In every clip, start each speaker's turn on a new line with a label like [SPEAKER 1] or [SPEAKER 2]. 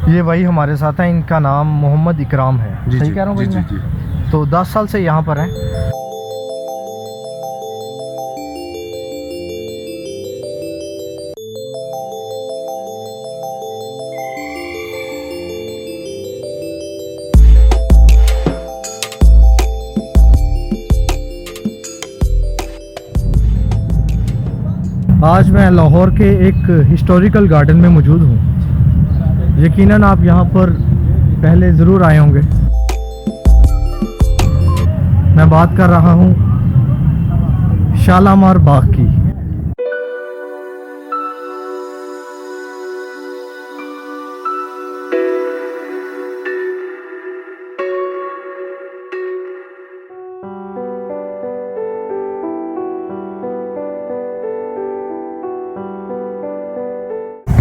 [SPEAKER 1] ये भाई हमारे साथ हैं, इनका नाम मोहम्मद इकराम है। सही कह रहा हूँ भाई मैं? तो 10 साल से यहाँ पर हैं। आज मैं लाहौर के एक हिस्टोरिकल गार्डन में मौजूद हूँ। यकीनन आप यहाँ पर पहले ज़रूर आए होंगे। मैं बात कर रहा हूँ शालामार बाग की।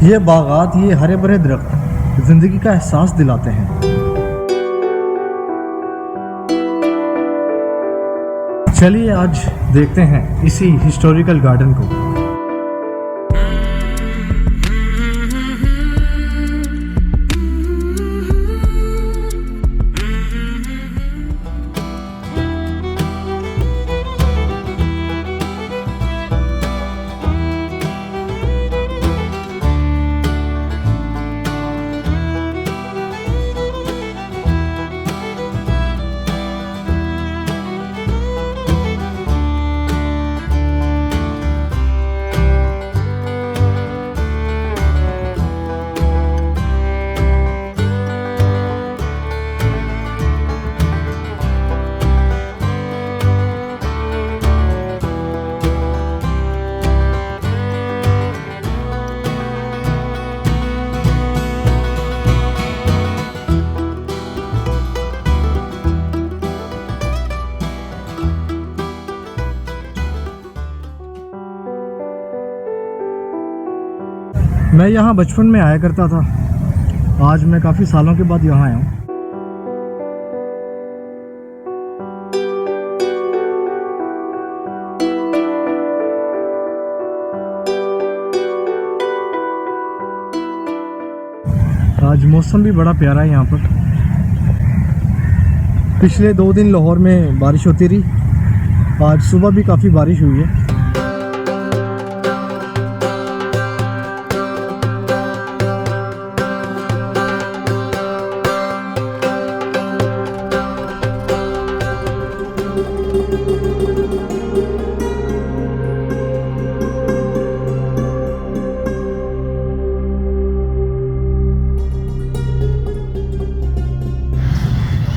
[SPEAKER 1] ये बागात, ये हरे भरे दरख्त जिंदगी का एहसास दिलाते हैं। चलिए आज देखते हैं इसी हिस्टोरिकल गार्डन को। मैं यहाँ बचपन में आया करता था। आज मैं काफ़ी सालों के बाद यहाँ आया हूँ। आज मौसम भी बड़ा प्यारा है यहाँ पर। पिछले 2 दिन लाहौर में बारिश होती रही। आज सुबह भी काफ़ी बारिश हुई है।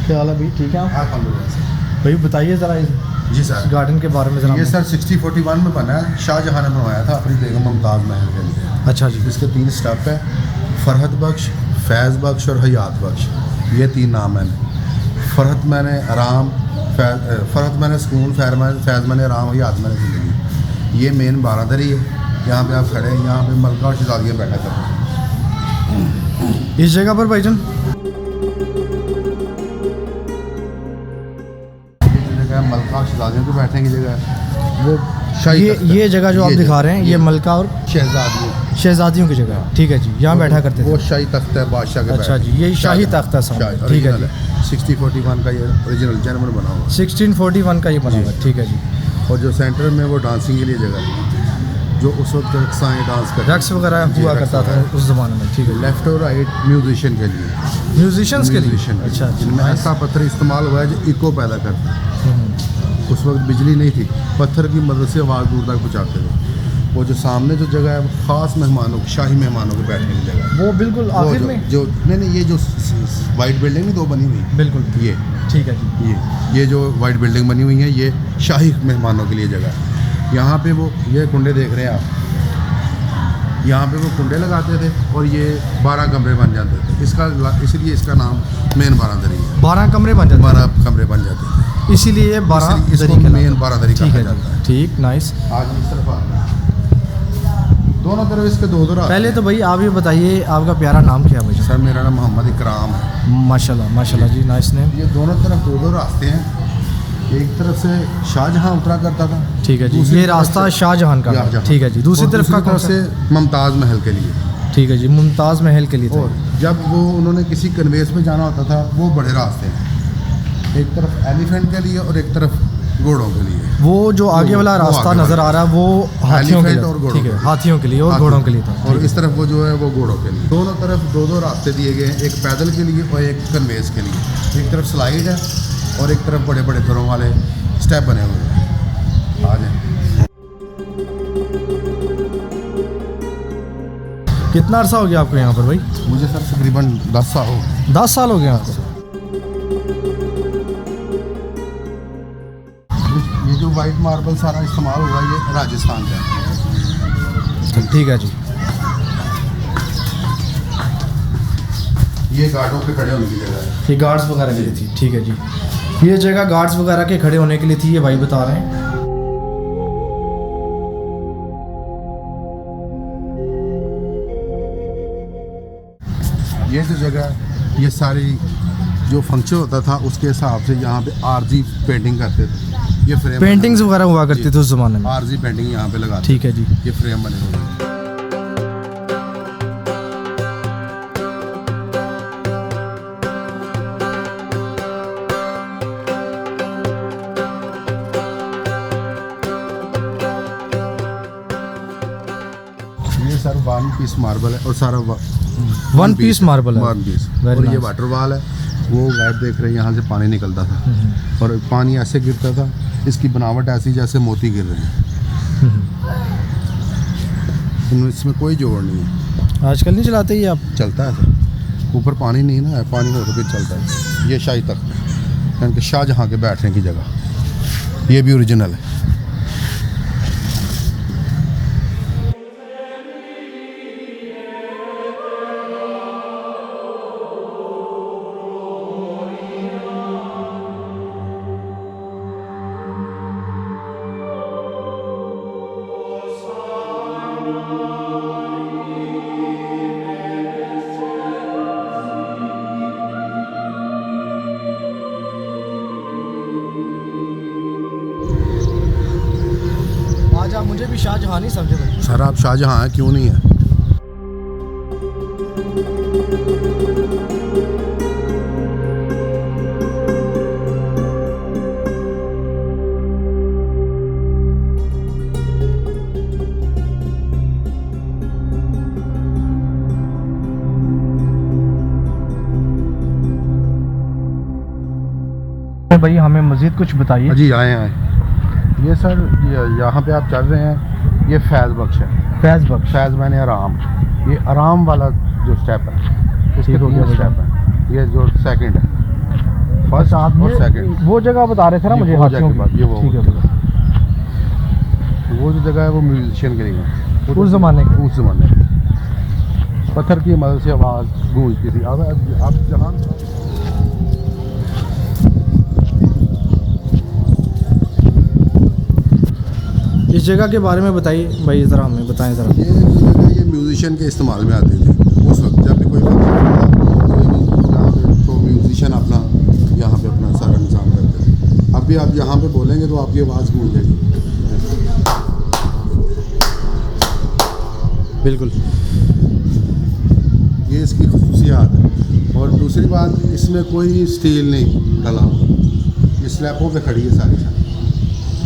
[SPEAKER 1] क्या हाल है भाई? ठीक है आप? भाई बताइए ज़रा
[SPEAKER 2] जी सर,
[SPEAKER 1] गार्डन के बारे में ज़रा।
[SPEAKER 2] ये सर 6041 में बना है। शाहजहां ने बनवाया था अपनी बेगम मुमताज़ महल के लिए।
[SPEAKER 1] अच्छा जी।
[SPEAKER 2] इसके 3 स्टेप है, फरहत बख्श, फैज़ बख्श और हयात बख्श। ये 3 नाम हैं। फरहत मैंने आराम, फरहत मैंने सुकून, फैज़ मैंने आराम, हयात मैंने ज़िंदगी। ये मेन बारादरी है। यहाँ पे आप खड़े हैं, यहाँ पे मलका और शहजादियाँ बैठा करते हैं
[SPEAKER 1] इस जगह पर भाईजान।
[SPEAKER 2] मलका और शहजादियों के बैठने की जगह है। वो
[SPEAKER 1] ये जगह जो आप दिखा रहे हैं, ये मलका और शहजादियों की जगह है। ठीक है जी, यहाँ बैठा करते थे।
[SPEAKER 2] वो शाही तख्त है बादशाह का।
[SPEAKER 1] अच्छा जी, ये शाही तख्त है साहब। ठीक है जी।
[SPEAKER 2] 6041 का ये ओरिजिनल जर्मन बना हुआ।
[SPEAKER 1] 1641 का ये बना हुआ। ठीक है जी।
[SPEAKER 2] और जो सेंटर में वो डांसिंग के लिए जगह है, जो उस वक्त रक्साएँ डांस करते,
[SPEAKER 1] रक्स वगैरह हुआ करता था उस ज़माने में। ठीक है।
[SPEAKER 2] लेफ्ट और राइट म्यूजिशियन के लिए,
[SPEAKER 1] म्यूजिशियंस के लिए। अच्छा,
[SPEAKER 2] जिनमें ऐसा पत्थर इस्तेमाल हुआ है जो इको पैदा करता है। उस वक्त बिजली नहीं थी, पत्थर की मदद से आवाज़ दूर तक पहुँचाते थे। वो जो सामने जो जगह है वो ख़ास मेहमानों, शाही मेहमानों के बैठने की जगह है।
[SPEAKER 1] वो बिल्कुल आखिर में
[SPEAKER 2] जो नहीं, ये जो वाइट बिल्डिंग नहीं 2 बनी हुई,
[SPEAKER 1] बिल्कुल
[SPEAKER 2] ये।
[SPEAKER 1] ठीक है जी।
[SPEAKER 2] ये जो वाइट बिल्डिंग बनी हुई है, ये शाही मेहमानों के लिए जगह है। यहाँ पे वो ये कुंडे देख रहे हैं आप, यहाँ पे वो कुंडे लगाते थे और ये 12 कमरे बन जाते थे। इसलिए इसका नाम मेन बारादरी है।
[SPEAKER 1] 12 कमरे बन जाते,
[SPEAKER 2] 12 कमरे बन जाते थे,
[SPEAKER 1] इसीलिए 12
[SPEAKER 2] मेन बारादरी कहा जाता है।
[SPEAKER 1] ठीक, नाइस।
[SPEAKER 2] आज इस तरफ आ दोनों तरफ इसके 2 रास्ते।
[SPEAKER 1] पहले तो भाई आप ये बताइए आपका प्यारा नाम क्या है भाई?
[SPEAKER 2] सर मेरा नाम मोहम्मद इकराम है।
[SPEAKER 1] माशाल्लाह माशाल्लाह जी, नाइस नेम।
[SPEAKER 2] ये दोनों तरफ 2 रास्ते हैं। एक तरफ से शाहजहां उतरा करता था।
[SPEAKER 1] ठीक है जी, ये रास्ता शाहजहां का। ठीक है जी। दूसरी तरफ से मुमताज़
[SPEAKER 2] महल के लिए।
[SPEAKER 1] ठीक है जी, मुमताज़ महल के लिए।
[SPEAKER 2] जब वो उन्होंने किसी कन्वेस पे जाना होता था वो बड़े रास्ते हैं, एक तरफ एलिफेंट के लिए और एक तरफ घोड़ों के लिए।
[SPEAKER 1] वो जो आगे वाला
[SPEAKER 2] वो
[SPEAKER 1] रास्ता
[SPEAKER 2] आगे
[SPEAKER 1] नज़र
[SPEAKER 2] वाला।
[SPEAKER 1] आ रहा है वो हाथियों के
[SPEAKER 2] एलिफेंट और
[SPEAKER 1] लिए,
[SPEAKER 2] घोड़ों
[SPEAKER 1] ठीक है,
[SPEAKER 2] के लिए।
[SPEAKER 1] हाथियों के लिए और
[SPEAKER 2] हाथी-
[SPEAKER 1] घोड़ों के लिए था।
[SPEAKER 2] और इस तरफ वो जो है वो घोड़ों के लिए। दोनों तरफ दो दो रास्ते दिए गए हैं, एक पैदल के लिए और एक कन्वेस के लिए। एक तरफ स्लाइड है और एक तरफ बड़े बड़े घरों वाले स्टेप बने हुए हैं। आ जाए।
[SPEAKER 1] कितना अरसा हो गया आपको यहाँ पर भाई?
[SPEAKER 2] मुझे सर तकरीबन 10 साल हो गए।
[SPEAKER 1] 10 साल हो गए आपको?
[SPEAKER 2] ये जो वाइट मार्बल सारा इस्तेमाल हुआ ये राजस्थान का है।
[SPEAKER 1] ठीक है जी।
[SPEAKER 2] ये गार्डों पे खड़े होने की जगह है।
[SPEAKER 1] ये गार्ड्स वगैरह के लिए थी, ठीक है जी। ये जगह गार्ड्स वगैरह के खड़े होने के लिए थी, ये भाई बता रहे हैं।
[SPEAKER 2] ये जो जगह है, ये सारी जो फंक्शन होता था उसके हिसाब से यहाँ पे आरजी पेंटिंग करते थे। ये फ्रेम
[SPEAKER 1] पेंटिंग्स वगैरह हुआ करती थी उस ज़माने में।
[SPEAKER 2] आरजी पेंटिंग यहाँ पे लगाते।
[SPEAKER 1] ठीक है जी।
[SPEAKER 2] ये फ्रेम बने हुए हैं। ये सर 1 पीस मार्बल है और सारा
[SPEAKER 1] 1 पीस मार्बल है।
[SPEAKER 2] 1 पीस।
[SPEAKER 1] Very
[SPEAKER 2] और ये
[SPEAKER 1] nice।
[SPEAKER 2] वाटर वाल है, वो गाइड देख रहे हैं, यहाँ से पानी निकलता था और पानी ऐसे गिरता था, इसकी बनावट ऐसी जैसे मोती गिर रहे हैं। इसमें कोई जोड़ नहीं है।
[SPEAKER 1] आजकल नहीं चलाते ये आप?
[SPEAKER 2] चलता है सर, ऊपर पानी नहीं ना है, पानी हो तो फिर चलता है। ये शाही तख्त यानी कि शाहजहाँ के बैठने की जगह, ये भी ओरिजिनल है।
[SPEAKER 1] आज आप मुझे भी शाहजहाँ नहीं समझे भाई।
[SPEAKER 2] सर आप शाहजहाँ हैं, क्यों नहीं है?
[SPEAKER 1] भाई हमें मज़ीद कुछ बताइए।
[SPEAKER 2] जी आए आए। ये सर यहाँ पे आप चल रहे हैं, ये फैज़ बख्श है।
[SPEAKER 1] फैज़ बख्श।
[SPEAKER 2] फैज़ मैंने आराम, ये आराम वाला जो स्टेप है इसके
[SPEAKER 1] ठीक हो गया
[SPEAKER 2] 3 स्टेप है। ये जो सेकंड है, फर्स्ट
[SPEAKER 1] आप
[SPEAKER 2] और सेकंड।
[SPEAKER 1] वो जगह बता रहे थे ना मुझे,
[SPEAKER 2] वो
[SPEAKER 1] हाथियों
[SPEAKER 2] जगह
[SPEAKER 1] की।
[SPEAKER 2] ये वो
[SPEAKER 1] ठीक है
[SPEAKER 2] जगह। वो जो जगह है वो म्यूजिशियन के लिए है।
[SPEAKER 1] उस ज़माने की।
[SPEAKER 2] उस ज़माने की पत्थर की मदद से आवाज़ गूंजती थी। अब आप जहाँ
[SPEAKER 1] इस जगह के बारे में बताइए भाई, ज़रा हमें बताएं ज़रा।
[SPEAKER 2] ये जो जगह ये म्यूजिशियन के इस्तेमाल में आती थी उस वक्त, जब भी कोई फंक्शन होता कोई भी यहाँ पे, तो म्यूजिशियन अपना यहाँ पे अपना सारा इंतजाम करते थे। अब भी आप यहाँ पे बोलेंगे तो आपकी आवाज़ गूंजेगी।
[SPEAKER 1] बिल्कुल।
[SPEAKER 2] ये इसकी खसूसियात है। और दूसरी बात, इसमें कोई स्टील नहीं डला हुआ, ये स्लैबों पे खड़ी है सारी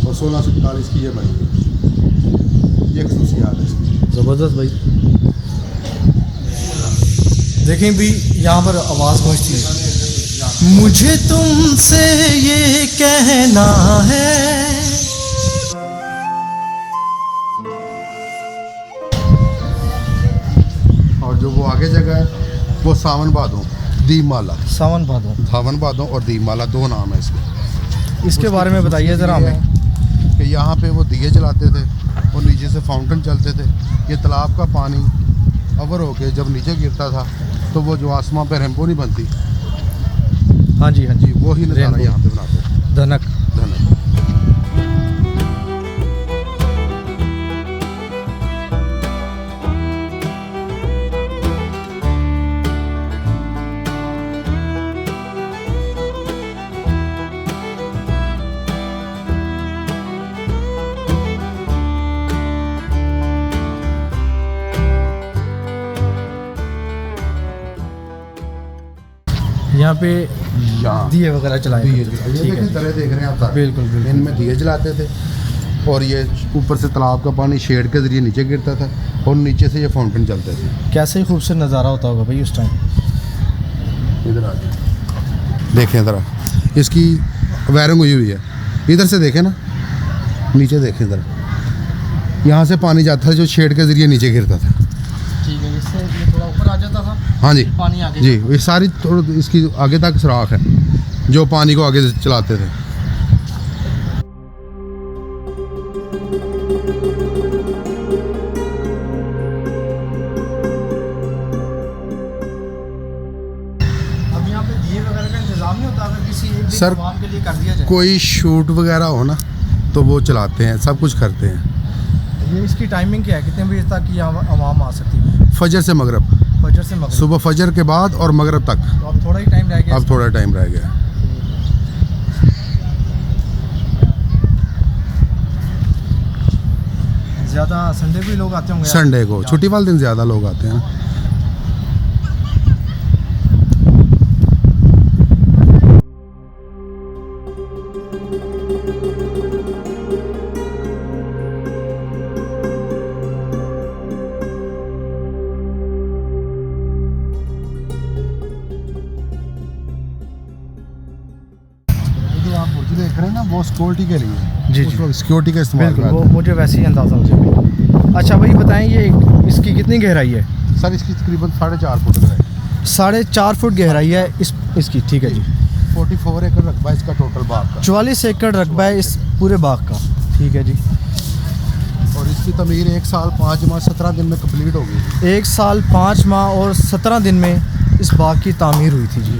[SPEAKER 2] और 1641 की ये बनी है। ये खसूसियात है इसकी।
[SPEAKER 1] ज़बरदस्त भाई। देखें भी यहाँ पर आवाज़ पहुँचती है, मुझे तुमसे ये कहना है।
[SPEAKER 2] और जो वो आगे जगह है वो सावन भादों दीपमाला।
[SPEAKER 1] सावन भादों।
[SPEAKER 2] सावन भादों और दीपमाला 2 नाम है इसके।
[SPEAKER 1] इसके बारे में बताइए ज़रा हमें।
[SPEAKER 2] कि यहाँ पे वो दिए जलाते थे और नीचे से फाउंटेन चलते थे। ये तालाब का पानी अवर होके जब नीचे गिरता था तो वो जो आसमां पे रेनबो नहीं बनती,
[SPEAKER 1] हाँ जी हाँ जी,
[SPEAKER 2] वो ही नज़ारा
[SPEAKER 1] रेनबो।
[SPEAKER 2] यहाँ पे बनाते थे।
[SPEAKER 1] धनक।
[SPEAKER 2] धन्यवाद।
[SPEAKER 1] यहाँ पे
[SPEAKER 2] यहाँ
[SPEAKER 1] दिए वगैरह चलाए
[SPEAKER 2] दिए
[SPEAKER 1] करते थे।
[SPEAKER 2] ये
[SPEAKER 1] ठीक है
[SPEAKER 2] देखें
[SPEAKER 1] जी।
[SPEAKER 2] तले देख रहे हैं आप सारे।
[SPEAKER 1] बिल्कुल, बिल्कुल।
[SPEAKER 2] इनमें दिए जलाते थे और ये ऊपर से तालाब का पानी शेड के ज़रिए नीचे गिरता था और नीचे से ये फाउंटेन चलते थे।
[SPEAKER 1] कैसे ही खूबसूरत नज़ारा होता होगा भाई उस टाइम।
[SPEAKER 2] इधर आ जाए देखें ज़रा, इसकी वायरिंग हुई हुई है। इधर से देखें ना, नीचे देखें ज़रा, यहाँ से पानी जाता था जो शेड के ज़रिए नीचे गिरता था।
[SPEAKER 1] ठीक है, इससे ये थोड़ा ऊपर आ जाता था,
[SPEAKER 2] हाँ जी
[SPEAKER 1] पानी आगे
[SPEAKER 2] जी, ये सारी इसकी आगे तक सुराख है जो पानी को आगे चलाते थे।
[SPEAKER 1] अब यहाँ पे दिए वगैरह का इंतजाम नहीं होता, अगर किसी एक दिन
[SPEAKER 2] सर,
[SPEAKER 1] आवाम के लिए कर दिया जाए।
[SPEAKER 2] कोई शूट वगैरह हो ना तो वो चलाते हैं, सब कुछ करते हैं।
[SPEAKER 1] ये इसकी टाइमिंग क्या है, कितने बजे तक यहाँ आवाम आ सकती है?
[SPEAKER 2] फजर से मगरब,
[SPEAKER 1] फजर से मगरिब।
[SPEAKER 2] सुबह फजर के बाद और मगरब तक।
[SPEAKER 1] तो अब थोड़ा ही टाइम रह गया।
[SPEAKER 2] अब थोड़ा टाइम रह गया।
[SPEAKER 1] ज़्यादा संडे भी लोग आते होंगे।
[SPEAKER 2] संडे को, छुट्टी वाले दिन ज़्यादा लोग आते हैं। जो आप बुर्ज देख रहे हैं ना, वो सिक्योरिटी के लिए।
[SPEAKER 1] जी,
[SPEAKER 2] उस
[SPEAKER 1] जी।
[SPEAKER 2] वक्त सिक्योरिटी का इस्तेमाल
[SPEAKER 1] बिल्कुल,
[SPEAKER 2] किया
[SPEAKER 1] वो
[SPEAKER 2] जाता
[SPEAKER 1] मुझे वैसे ही अंदाज़ा हो गया। अच्छा भाई बताएं, ये इसकी कितनी गहराई है?
[SPEAKER 2] है। सर इसकी तकरीबन 4.5 फुट है।
[SPEAKER 1] 4.5 फुट गहराई है इसकी। ठीक है जी।
[SPEAKER 2] 44 एकड़ रकबा इसका टोटल बाग का।
[SPEAKER 1] 44 एकड़ रकबा है इस पूरे बाग का। ठीक है जी।
[SPEAKER 2] और इसकी तमीर 1 साल 5 माह 17 दिन में कंप्लीट हो गई।
[SPEAKER 1] 1 साल 5 माह और 17 दिन में इस बाग की तामीर हुई थी जी।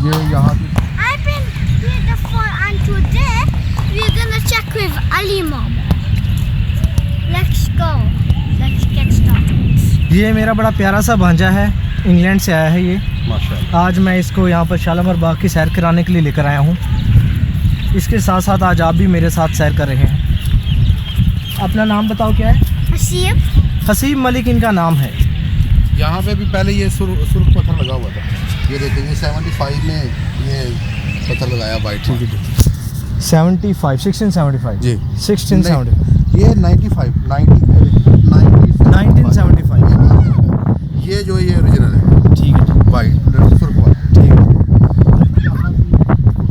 [SPEAKER 2] ये यहाँ की
[SPEAKER 3] I've been beautiful and today we're gonna check with Ali Mama. Let's go. Let's get started.
[SPEAKER 1] ये मेरा बड़ा प्यारा सा भांजा है, इंग्लैंड से आया है ये।
[SPEAKER 2] माशाल्लाह।
[SPEAKER 1] आज मैं इसको यहाँ पर शालामार बाग की सैर कराने के लिए लेकर आया हूँ। इसके साथ साथ आज आप भी मेरे साथ सैर कर रहे हैं। अपना नाम बताओ क्या है?
[SPEAKER 3] Hasib.
[SPEAKER 1] हसीब मलिक इनका नाम है।
[SPEAKER 2] यहाँ पे भी पहले ये सुर्ख पत्थर लगा हुआ था। ये देखेंगे 75 में ये पत्थर लगाया वाइट।
[SPEAKER 1] 75 1675
[SPEAKER 2] जी।
[SPEAKER 1] 1675
[SPEAKER 2] ये 1975 ये जो ये ओरिजिनल है।
[SPEAKER 1] ठीक है जी।
[SPEAKER 2] वाइट सुर्ख वाला।
[SPEAKER 1] ठीक है।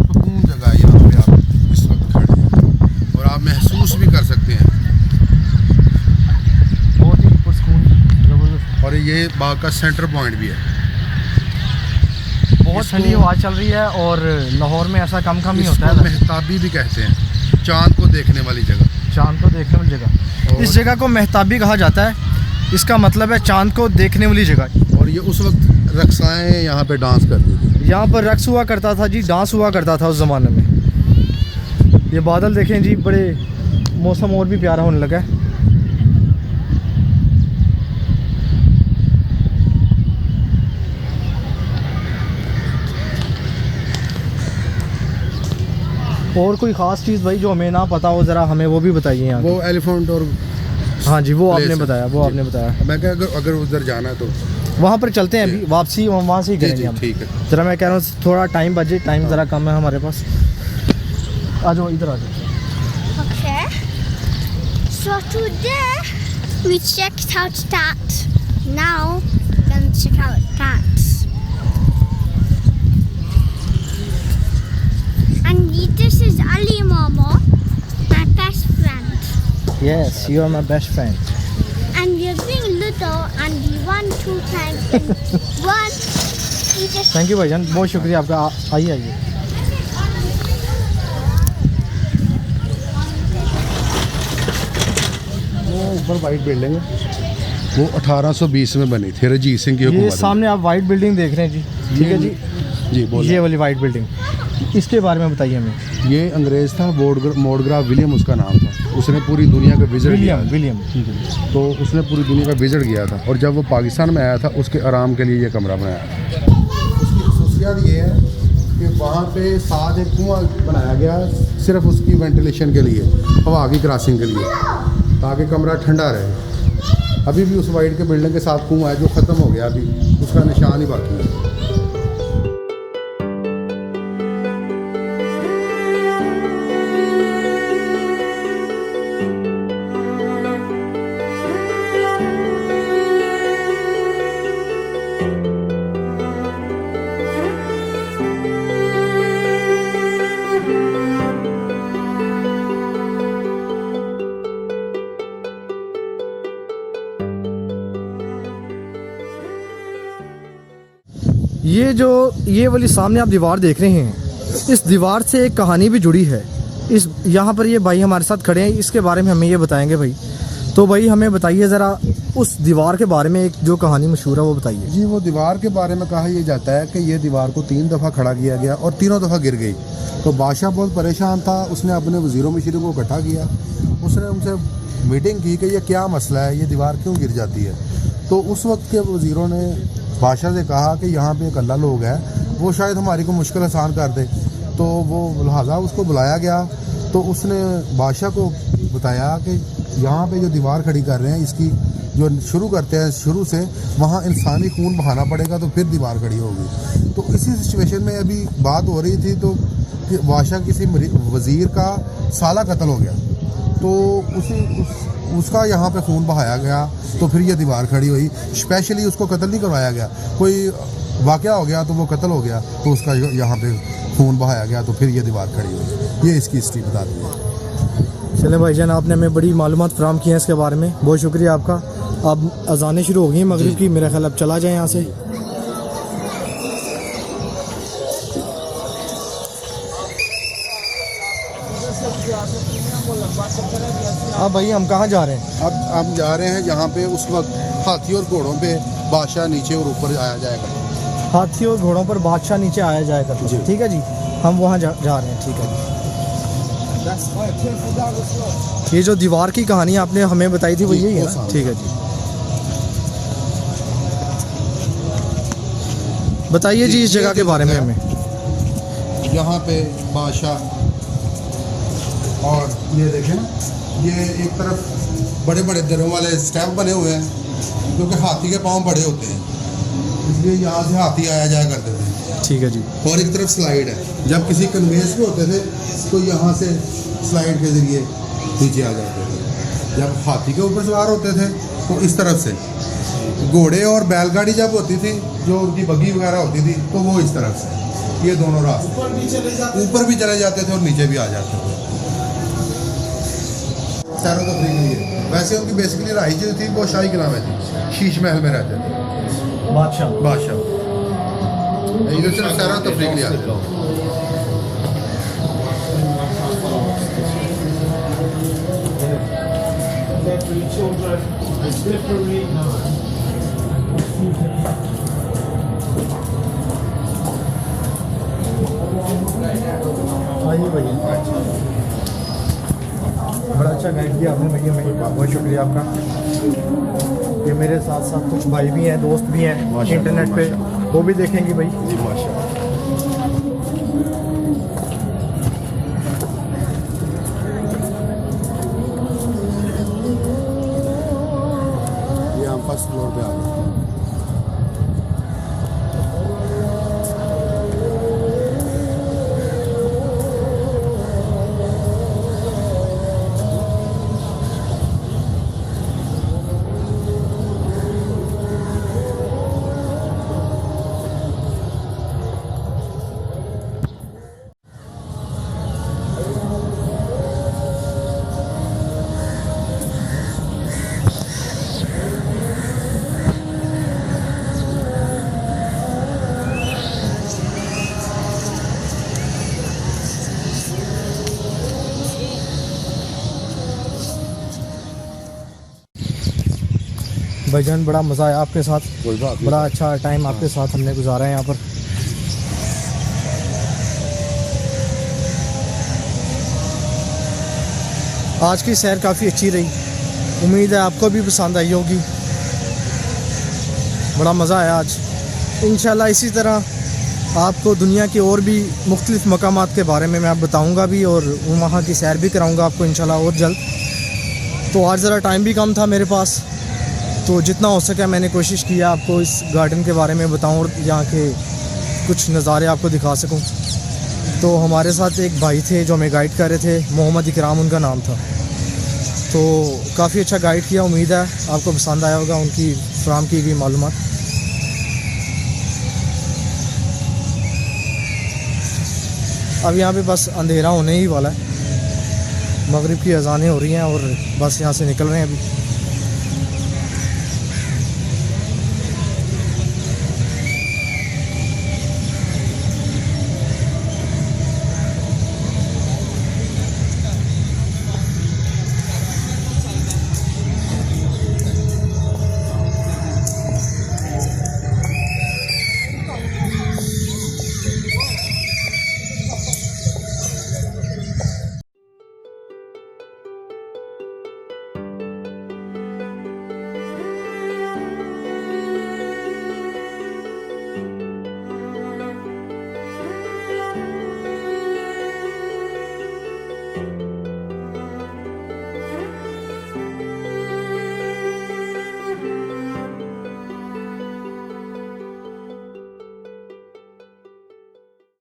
[SPEAKER 2] सुकून जगह है यहाँ पे आप इस वक्त खड़े हैं और आप महसूस भी कर सकते हैं।
[SPEAKER 1] बहुत ही पुरसकून, ज़बरदस्त।
[SPEAKER 2] और ये बाग का सेंटर पॉइंट भी है।
[SPEAKER 1] बहुत
[SPEAKER 2] इसको-
[SPEAKER 1] ठंडी हवा चल रही है और लाहौर में ऐसा कम ही होता
[SPEAKER 2] इसको
[SPEAKER 1] है।
[SPEAKER 2] मेहताबी भी कहते हैं, चांद को देखने वाली जगह।
[SPEAKER 1] चांद को देखने वाली जगह,
[SPEAKER 2] और-
[SPEAKER 1] इस जगह को मेहताबी कहा जाता है। इसका मतलब है चांद को देखने वाली जगह।
[SPEAKER 2] और ये उस वक्त रक्साएँ यहाँ पे डांस करती थी।
[SPEAKER 1] यहाँ पर रक्स हुआ करता था जी, डांस हुआ करता था उस ज़माने में। ये बादल देखें जी, बड़े मौसम और भी प्यारा होने लगा है। और कोई ख़ास चीज़ भाई जो हमें ना पता हो, ज़रा हमें वो भी बताइए यहाँ की।
[SPEAKER 2] वो एलिफेंट और
[SPEAKER 1] हाँ जी, वो
[SPEAKER 2] place
[SPEAKER 1] आपने
[SPEAKER 2] है।
[SPEAKER 1] बताया, वो
[SPEAKER 2] जी।
[SPEAKER 1] आपने बताया।
[SPEAKER 2] मैं क्या अगर उधर जाना है तो
[SPEAKER 1] वहाँ पर चलते हैं अभी, वापसी वहाँ से ही
[SPEAKER 2] जी
[SPEAKER 1] करेंगे
[SPEAKER 2] जी
[SPEAKER 1] हम।
[SPEAKER 2] ठीक है।
[SPEAKER 1] ज़रा मैं कह रहा हूँ थोड़ा टाइम बचे, टाइम ज़रा कम है हमारे पास। आ जाओ इधर आ जाओ।
[SPEAKER 3] Okay. So today we checked out that. Now we're gonna check out that. And this is Ali Mama, my best friend.
[SPEAKER 1] Yes, you are my best friend.
[SPEAKER 3] And we're being little and we won 2 times in one. We just
[SPEAKER 1] thank you भाईजान, बहुत शुक्रिया आपका। आइए आइए।
[SPEAKER 2] वो ऊपर white building है, वो 1820 में बनी थी रजीत सिंह की
[SPEAKER 1] ये
[SPEAKER 2] हुकूमत में।
[SPEAKER 1] सामने आप वाइट बिल्डिंग देख रहे हैं जी, ठीक है जी।
[SPEAKER 2] जी बोलिए।
[SPEAKER 1] ये वाली वाइट बिल्डिंग, इसके बारे में बताइए हमें।
[SPEAKER 2] ये अंग्रेज़ था, मोडग्राफ विलियम उसका नाम था। उसने पूरी दुनिया का विजिट किया।
[SPEAKER 1] विलियम।
[SPEAKER 2] तो उसने पूरी दुनिया का विजिट किया था और जब वो पाकिस्तान में आया था उसके आराम के लिए ये कमरा बनाया। उसकी खसूसियत ये है कि वहाँ पे साथ एक कुआं बनाया गया सिर्फ उसकी वेंटिलेशन के लिए, हवा की क्रॉसिंग के लिए, ताकि कमरा ठंडा रहे। अभी भी उस वाइट के बिल्डिंग के साथ कुआं है जो ख़त्म हो गया, अभी उसका निशान ही बाकी है।
[SPEAKER 1] ये वाली सामने आप दीवार देख रहे हैं, इस दीवार से एक कहानी भी जुड़ी है। इस यहाँ पर ये भाई हमारे साथ खड़े हैं, इसके बारे में हमें ये बताएंगे भाई। तो भाई हमें बताइए ज़रा उस दीवार के बारे में, एक जो कहानी मशहूर है वो बताइए।
[SPEAKER 2] जी, वो दीवार के बारे में कहा यह जाता है कि ये दीवार को 3 दफ़ा खड़ा किया गया और तीनों दफ़ा गिर गई। तो बादशाह बहुत परेशान था, उसने अपने वज़ीरों मशीरों को इकट्ठा किया, उसने उनसे मीटिंग की कि ये क्या मसला है, ये दीवार क्यों गिर जाती है। तो उस वक्त के वज़ीरों ने बादशाह से कहा कि यहाँ पे एक अल्लाह लोग है, वो शायद हमारी को मुश्किल आसान कर दे। तो वो लिहाजा उसको बुलाया गया, तो उसने बादशाह को बताया कि यहाँ पे जो दीवार खड़ी कर रहे हैं, इसकी जो शुरू करते हैं शुरू से, वहाँ इंसानी खून बहाना पड़ेगा तो फिर दीवार खड़ी होगी। तो इसी सिचुएशन में अभी बात हो रही थी, तो बादशाह किसी वज़ीर का साला कत्ल हो गया, तो उसका यहाँ पे खून बहाया गया, तो फिर ये दीवार खड़ी हुई। स्पेशली उसको कत्ल नहीं करवाया गया, कोई वाक़या हो गया तो वो कत्ल हो गया, तो उसका यहाँ पे खून बहाया गया, तो फिर ये दीवार खड़ी हुई। ये इसकी हिस्ट्री बता दी है।
[SPEAKER 1] चलें भाईजान, आपने हमें बड़ी मालूमात फराहम की हैं इसके बारे में, बहुत शुक्रिया आपका। अब अजानें शुरू हो गई हैं मगरिब की, मेरा ख्याल अब चला जाए यहाँ से। अब भाई हम कहाँ जा रहे हैं?
[SPEAKER 2] अब हम जा रहे हैं जहाँ पे उस वक्त हाथी और घोड़ों पे बादशाह नीचे और ऊपर आया जाएगा।
[SPEAKER 1] हाथी और घोड़ों पर बादशाह नीचे आया जाएगा, ठीक है जी, हम वहाँ जा रहे हैं, ठीक है जी। ये जो दीवार की कहानी आपने हमें बताई थी वो यही है ना? ठीक है जी, बताइए जी इस जगह के बारे में हमें।
[SPEAKER 2] यहाँ पे बादशाह, और ये देखें ना, ये एक तरफ बड़े बड़े दरों वाले स्टेप बने हुए हैं, क्योंकि हाथी के पाँव बड़े होते हैं, इसलिए यहाँ से हाथी आया जाया करते थे।
[SPEAKER 1] ठीक है जी।
[SPEAKER 2] और एक तरफ स्लाइड है, जब किसी कन्वेंस पे होते थे तो यहाँ से स्लाइड के ज़रिए नीचे आ जाते थे। जब हाथी के ऊपर सवार होते थे तो इस तरफ से, घोड़े और बैलगाड़ी जब होती थी, जो उनकी बग्गी वगैरह होती थी, तो वो इस तरफ से, ये दोनों रास्ते ऊपर भी चले जाते थे और नीचे भी आ जाते थे। सैरों तफरीह के लिए वैसे उनकी बेसिकली रहाइश जो थी वो शाही किला में थी, शीश महल में रहते थे बादशाह। इधर सिर्फ सैरों तफरीह के लिए आते थे।
[SPEAKER 1] बड़ा अच्छा गाइड किया आपने भैया, मेरी बहुत शुक्रिया आपका। ये मेरे साथ साथ कुछ भाई भी हैं, दोस्त भी हैं इंटरनेट पे, वो भी देखेंगे भाई।
[SPEAKER 2] जी माशाल्लाह। ये हम फर्स्ट फ्लोर पे आ गए।
[SPEAKER 1] भाईजान बड़ा मज़ा आया आपके साथ,
[SPEAKER 2] कोई बात नहीं।
[SPEAKER 1] बड़ा अच्छा टाइम आपके साथ हमने गुजारा है यहाँ पर। आज की सैर काफ़ी अच्छी रही, उम्मीद है आपको भी पसंद आई होगी। बड़ा मज़ा आया आज। इंशाल्लाह इसी तरह आपको दुनिया के और भी मुख्तलिफ़ मकामात के बारे में मैं बताऊँगा भी, और वहाँ की सैर भी कराऊँगा आपको इंशाल्लाह और जल्द। तो आज ज़रा टाइम भी कम था मेरे पास, तो जितना हो सके मैंने कोशिश किया आपको इस गार्डन के बारे में बताऊं और यहाँ के कुछ नज़ारे आपको दिखा सकूं। तो हमारे साथ एक भाई थे जो हमें गाइड कर रहे थे, मोहम्मद इकराम उनका नाम था। तो काफ़ी अच्छा गाइड किया, उम्मीद है आपको पसंद आया होगा उनकी फराहम की गई मालूमात। अब यहाँ पे बस अंधेरा होने ही वाला है, मगरिब की अज़ानें हो रही हैं और बस यहाँ से निकल रहे हैं अभी।